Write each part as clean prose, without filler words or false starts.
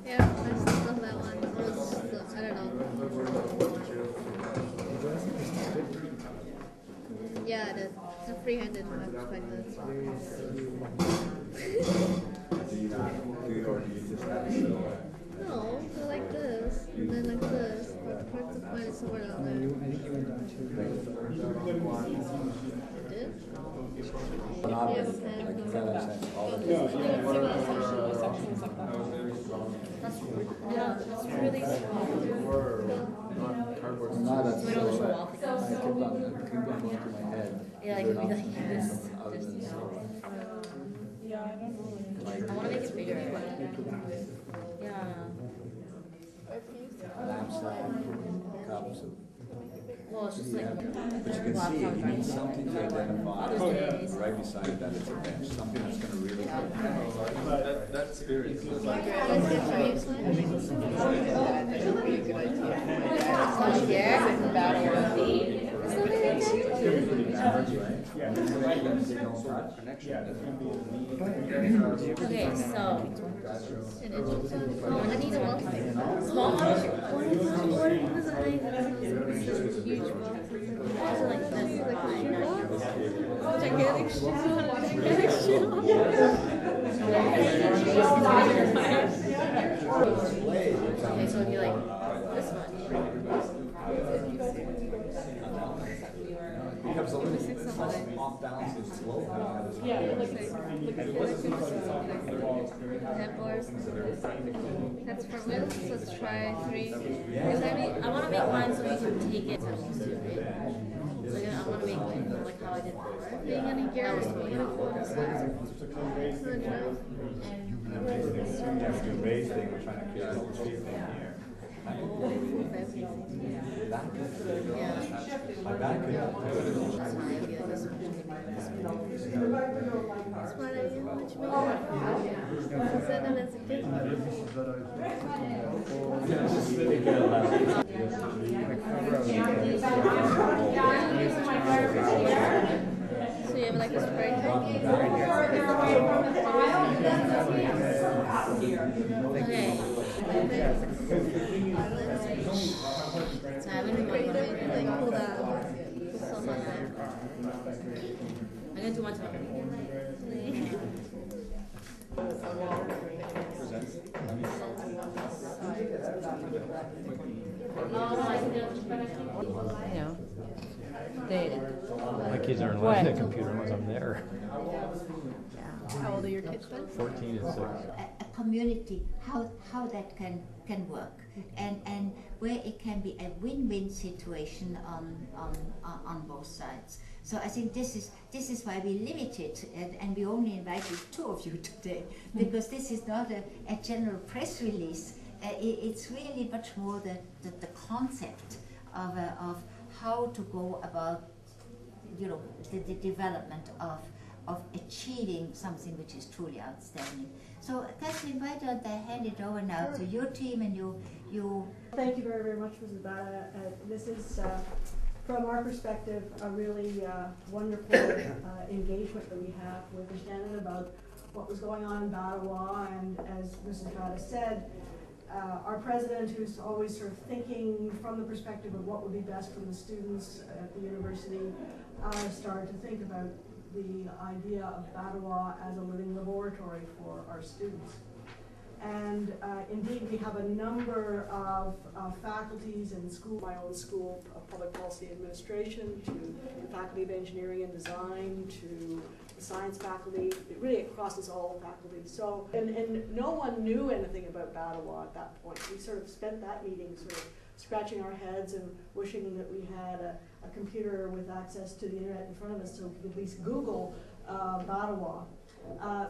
Yeah, I still love that one. It was, I don't know. Yeah, the free-handed from my perspective. No, I like this, and then like this. But the point to find it somewhere down there. I think you went down to I did? Not You have a like pen? fellows all the No, different. yeah. See what sections like that. That's really Not that So we don't show off I again. keep on going through my head. Yeah, like Is maybe there like not this. something other than Just, silver? Yeah, I don't know. Like I want to make it bigger. Yeah. lampstand, cups. Well, it's just like. But you can see, you need something to identify right beside that it's a bench, something that's going to really help. That spirit. Okay, so I need a wall. Small one? Huge box. Also like this. Gigantic shit. Gigantic shit. Okay, so it'd be like this much. Becomes a little off balance and slow. Yeah, Headboards. That's for wheels. Let's try 3. I want to make mine so you can take it. So I want to make like how I did before. Being any gear is raise thing, we're trying to create a whole shape thing here. My back could Smart idea. What you mean? I said that as a kid. So you have like a spray tank? Okay. So I haven't been working on it. Like pull that. So much. I'm gonna do one tomorrow. You know, My kids aren't allowed to computer unless I'm there. How old are your kids then? 14 and 6. a community, how that can work, and where it can be a win-win situation on both sides. So I think this is why we limit it, and we only invited 2 of you today, because this is not a general press release. It's really much more the concept of how to go about, you know, the development of achieving something which is truly outstanding. So Catherine, why don't I hand it over now to your team, and you. Thank you very, very much, Mrs. Bata. This is, from our perspective, a really wonderful engagement that we have with Shannon about what was going on in Batawa, and as Mrs. Bata said, our president, who's always sort of thinking from the perspective of what would be best for the students at the university, started to think about the idea of Batawa as a living laboratory for our students. And indeed, we have a number of faculties in school, my own school of public policy administration, to the faculty of engineering and design, to the science faculty. It really crosses all faculties. So, and no one knew anything about Batawa at that point. We sort of spent that meeting sort of scratching our heads and wishing that we had a computer with access to the internet in front of us so we could at least Google Batawa.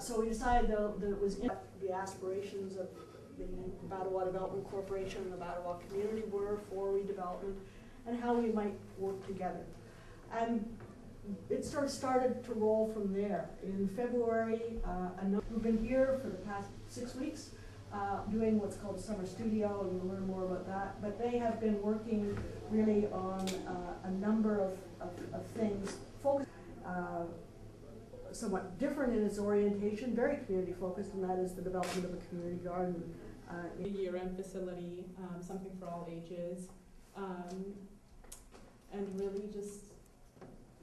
So we decided that it was in the aspirations of the Batawa Development Corporation and the Batawa community were for redevelopment, and how we might work together. And it sort of started to roll from there. In February, we've been here for the past 6 weeks doing what's called a summer studio, and we'll learn more about that. But they have been working really on a number of things, focused somewhat different in its orientation, very community focused, and that is the development of a community garden. A year-round facility, something for all ages, and really just,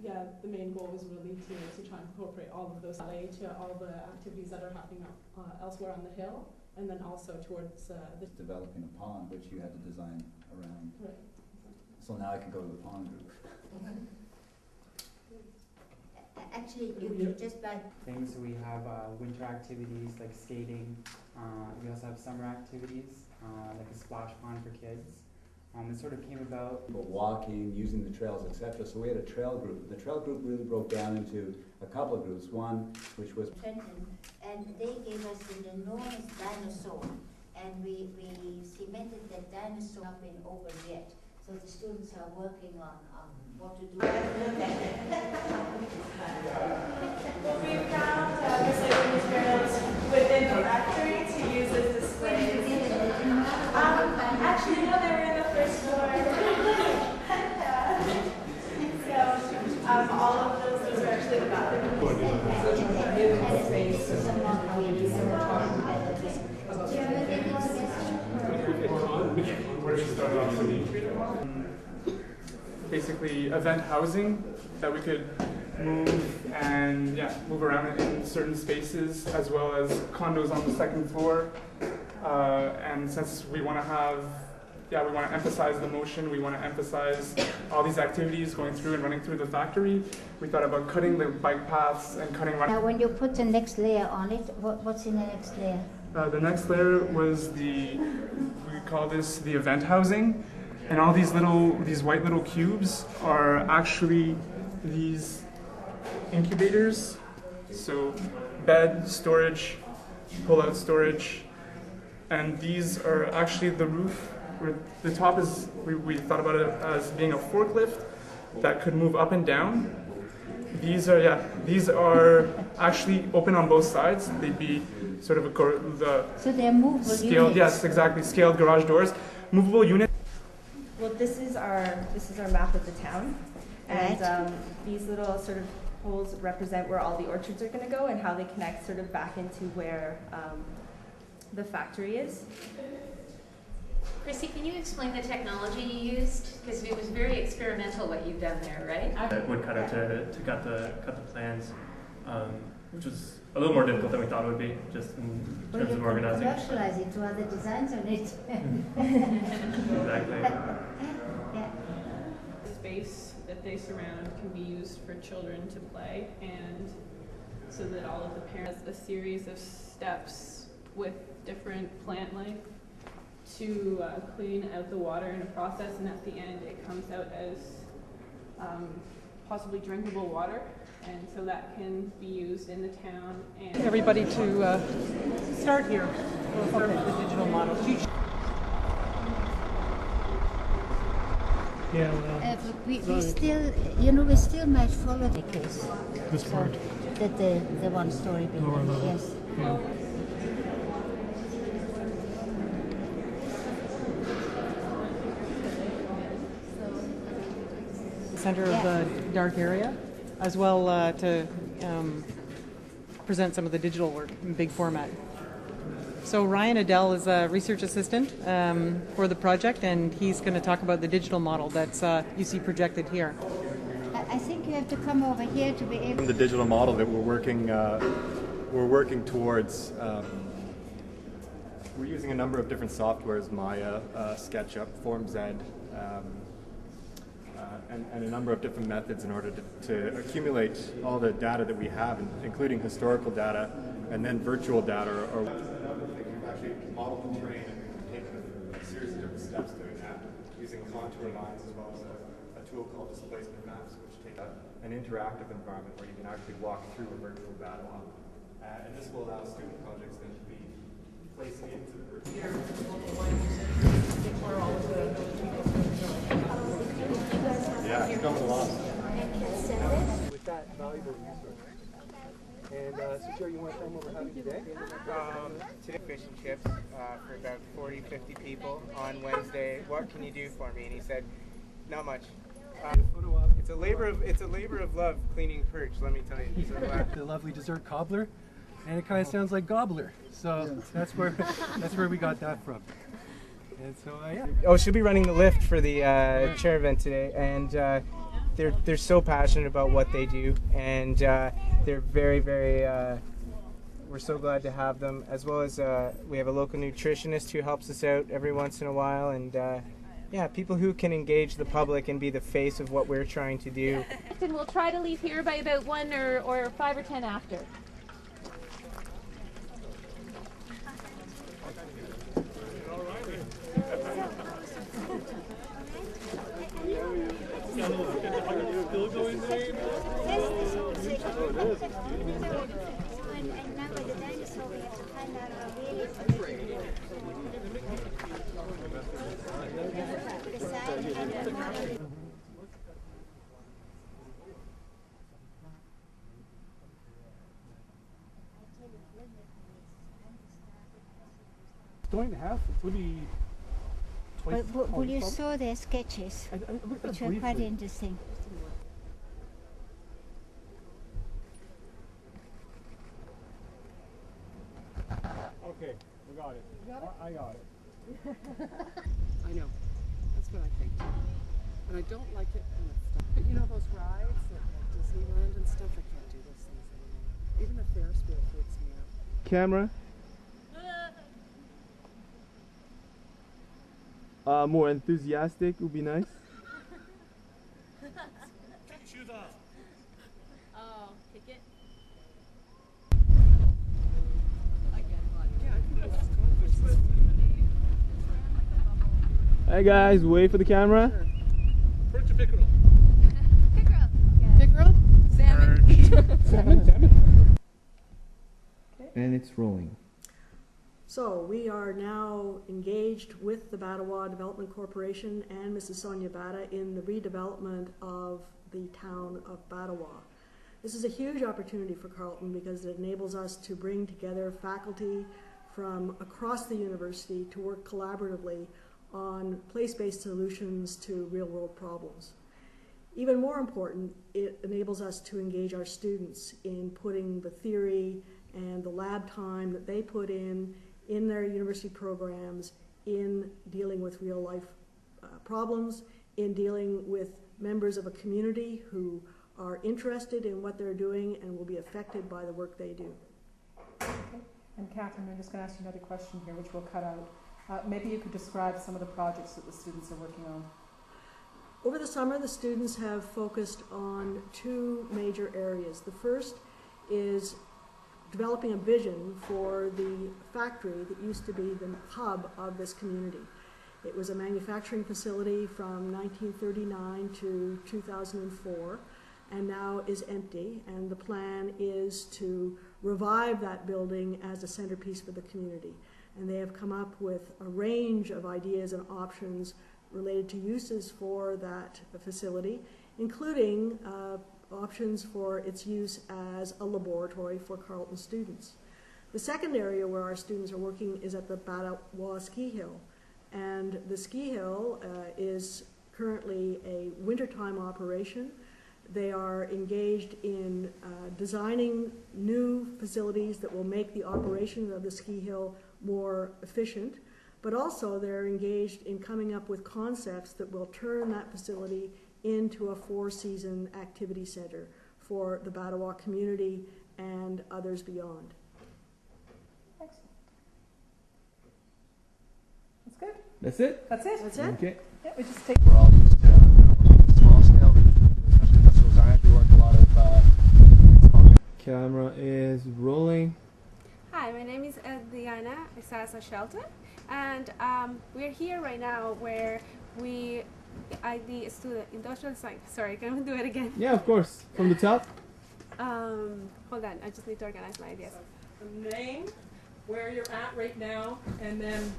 yeah, the main goal was really to try and incorporate all of those to all the activities that are happening elsewhere on the hill, and then also towards the Developing a pond, which you had to design around. right. So now I can go to the pond group. Actually, you just like things. We have winter activities like skating. We also have summer activities like a splash pond for kids. It sort of came about Walking, using the trails, etc. So we had a trail group. The trail group really broke down into a couple of groups. One, which was Trenton, and they gave us an enormous dinosaur, and we cemented that dinosaur up in over yet. So the students are working on what to do. We found recycled materials within the factory to use as displays. Actually, no, they were in the first floor. So all of those are actually the bathroom. Basically event housing that we could move around in certain spaces, as well as condos on the second floor. And since we want to emphasize the motion, we want to emphasize all these activities going through and running through the factory, we thought about cutting the bike paths and cutting. Now, when you put the next layer on it, what's in the next layer? The next layer was we call this the event housing. And all these white little cubes are actually these incubators. So bed, storage, pull-out storage, and these are actually the roof. Where the top is, we thought about it as being a forklift that could move up and down. These are actually open on both sides. They'd be sort of So they're movable scaled, units. yes, exactly, scaled garage doors, movable unit. Well, this is our map of the town, and Right. these little sort of holes represent where all the orchards are going to go and how they connect sort of back into where the factory is. Chrissy, can you explain the technology you used? Because it was very experimental what you've done there, right? Wood cutter to cut the plans, which was a little more difficult than we thought it would be, just in Well, terms you of can organizing. commercialize it to other designs on it. Exactly. Yeah. Space that they surround can be used for children to play, and so that all of the parents a series of steps with different plant life to clean out the water in a process, and at the end it comes out as possibly drinkable water, and so that can be used in the town. And everybody to start here. We'll start with the digital model. Yeah, well, But we still might follow the case. this part. That the one-story building, yes. Yeah. Center of the dark area, as well to present some of the digital work in big format. So Ryan Adele is a research assistant for the project, and he's going to talk about the digital model that's you see projected here. I think you have to come over here to be able. The digital model that we're working towards. We're using a number of different softwares: Maya, SketchUp, FormZ, and a number of different methods in order to accumulate all the data that we have, including historical data and then virtual data. Or actually model the terrain and take a series of different steps doing that, using contour lines as well as a tool called displacement maps, which take an interactive environment where you can actually walk through a virtual battle. And this will allow student projects then to be placing into the virtual. Yeah, it comes along. With that valuable resource. And so Joe, you want to tell them what we're having today? Today fish and chips for about 40-50 people on Wednesday. What can you do for me? And he said, not much. Photo op. It's a labor of love cleaning perch, let me tell you. So, The lovely dessert cobbler, and it kind of sounds like gobbler. So that's where we got that from. And so yeah. Oh, she'll be running the lift for the chair event today, and they're so passionate about what they do, and they're very, very. We're so glad to have them, as well as we have a local nutritionist who helps us out every once in a while, and yeah, people who can engage the public and be the face of what we're trying to do. And we'll try to leave here by about 1 or 5 or 10 after. Going to have it would be twice. Will you show their sketches, which are quite interesting? Okay, we got it. I got it. I know. That's what I think too. And I don't like it when it's stuff. But you know those rides at Disneyland and stuff? I can't do those things anymore. Even a Ferris wheel freaks me out. Camera. More enthusiastic would be nice. Shoes off. Oh, kick it. Hey guys, wait for the camera. Perch or pickerel? Pickerel. Pickerel? Salmon. Salmon. And it's rolling. So we are now engaged with the Batawa Development Corporation and Mrs. Sonja Bata in the redevelopment of the town of Batawa. This is a huge opportunity for Carleton because it enables us to bring together faculty from across the university to work collaboratively on place-based solutions to real-world problems. Even more important, it enables us to engage our students in putting the theory and the lab time that they put in their university programs, in dealing with real-life problems, in dealing with members of a community who are interested in what they're doing and will be affected by the work they do. Okay. And Catherine, I'm just going to ask you another question here, which we'll cut out. Maybe you could describe some of the projects that the students are working on. Over the summer, the students have focused on two major areas. The first is developing a vision for the factory that used to be the hub of this community. It was a manufacturing facility from 1939 to 2004 and now is empty, and the plan is to revive that building as a centerpiece for the community. And they have come up with a range of ideas and options related to uses for that facility, including options for its use as a laboratory for Carleton students. The second area where our students are working is at the Batawa Ski Hill. And the ski hill is currently a wintertime operation. They are engaged in designing new facilities that will make the operation of the ski hill more efficient, but also they're engaged in coming up with concepts that will turn that facility into a four-season activity center for the Batawa community and others beyond. Excellent. That's good. That's it? That's it? That's it? Okay. Yeah, we just take... We're all just small scale, especially industrial science. We work a lot of... Camera is rolling. Hi, my name is Diana Isasa-Shelton, and we're here right now where the student industrial science. Sorry, can we do it again? Yeah, of course. From the top. Hold on, I just need to organize my ideas. The name, where you're at right now, and then,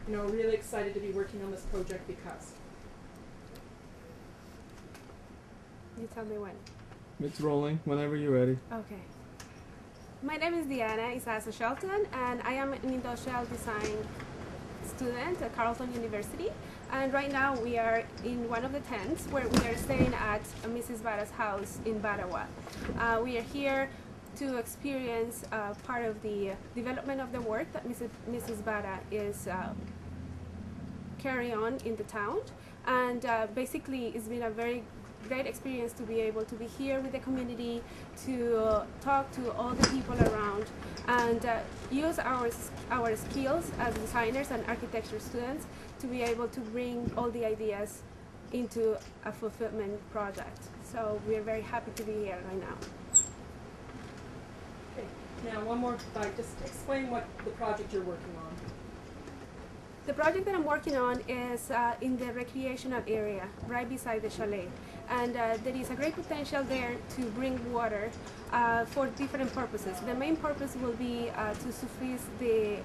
you know, really excited to be working on this project because. You tell me when. It's rolling. Whenever you're ready. Okay. My name is Diana Isasa-Shelton, and I am an industrial design student at Carleton University, and right now we are in one of the tents where we are staying at Mrs. Bata's house in Batawa. We are here to experience part of the development of the work that Mrs. Bata is carrying on in the town, and basically it's been a very great experience to be able to be here with the community, to talk to all the people around, and use our skills as designers and architecture students to be able to bring all the ideas into a fulfillment project. So we are very happy to be here right now. Okay, now one more, just explain what the project you're working on. The project that I'm working on is in the recreational area, right beside the chalet. And there is a great potential there to bring water for different purposes. The main purpose will be to suffice the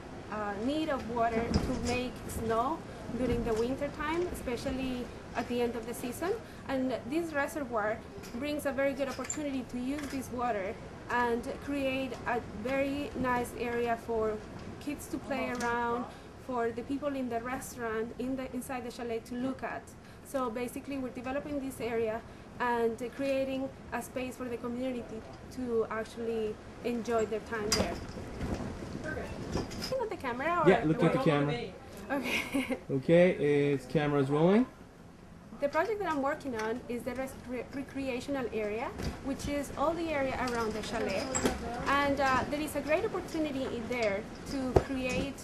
need of water to make snow during the winter time, especially at the end of the season. And this reservoir brings a very good opportunity to use this water and create a very nice area for kids to play around, for the people in the restaurant inside the chalet to look at. So basically we're developing this area and creating a space for the community to actually enjoy their time there. Perfect. Looking at the camera? Or Yeah, look at the camera. Okay. Okay, its camera's rolling. The project that I'm working on is the recreational area, which is all the area around the chalet. And there is a great opportunity in there to create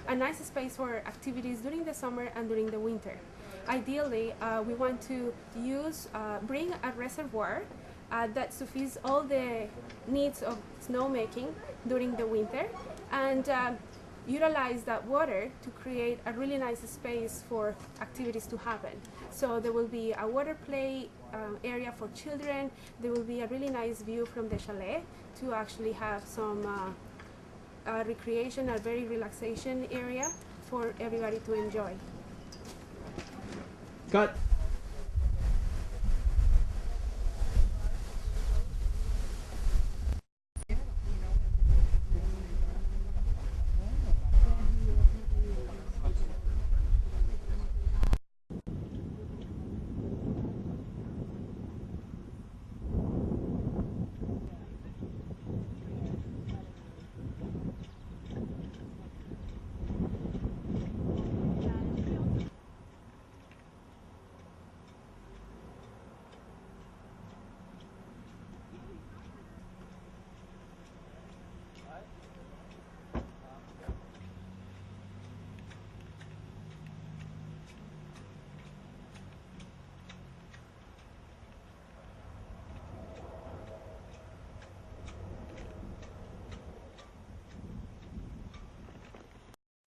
a nice space for activities during the summer and during the winter. Ideally, we want to bring a reservoir that suffices all the needs of snowmaking during the winter, and utilize that water to create a really nice space for activities to happen. So there will be a water play area for children. There will be a really nice view from the chalet to actually have some recreation, a very relaxation area for everybody to enjoy. Cut.